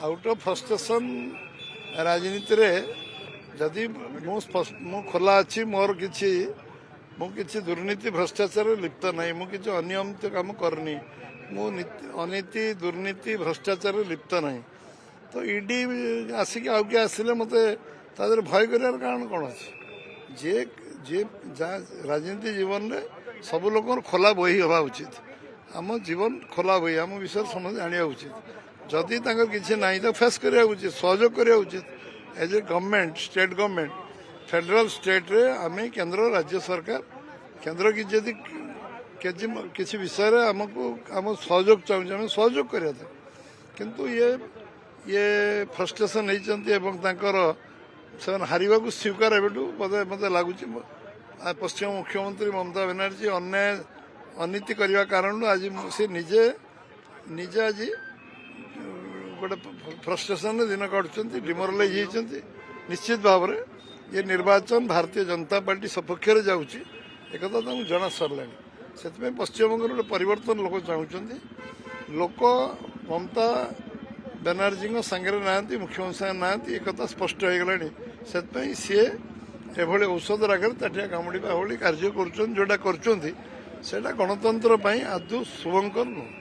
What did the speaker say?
Out of frustration राजनीति रे जदि मु खोला अच्छी मोर किसी दुर्नीति भ्रष्टाचार लिप्त नहीं मुझे अनियमित काम करनी मु अनीति दुर्नीति भ्रष्टाचार लिप्त नहीं तो ईडी आसिक आउ किए आसिले मत भय कर कारण कौन अच्छे जे जे राजनीति जीवन में सब लोक खोला बही हवा उचित आम जीवन खोला बही आम विषय समझ जाना उचित जदि किसी ना तो फेस करा उचित सहयोग करा उचित as a government state government federal state रे आम केंद्र राज्य सरकार केंद्र की जदि किसी विषय आमको आम सहयोग चाहूँ आम सहयोग करा था किंतु ये फ्रस्ट्रेशन होती हारिबा को स्वीकार एवं मत लगुच पश्चिम मुख्यमंत्री ममता बनर्जी अन्याय अनीति करने कारण आज से निजे निजे आज गोटे फ्रस्ट्रेशन दिन काटुंट डिमोरालाइज होती निश्चित भाव में ये निर्वाचन भारतीय जनता पार्टी सपक्ष जाऊँगी एक जना सरला से पश्चिमबंग गोटे परिवर्तन लोक चाहते लोक ममता बनर्जी सांगे ना मुख्यमंत्री सांगे ना एक स्पष्ट हो गला से सी एभली औषध रागर ताटिया कामुड़ा भाई कार्य करा गणतंत्र आदौ शुभंकर नुह।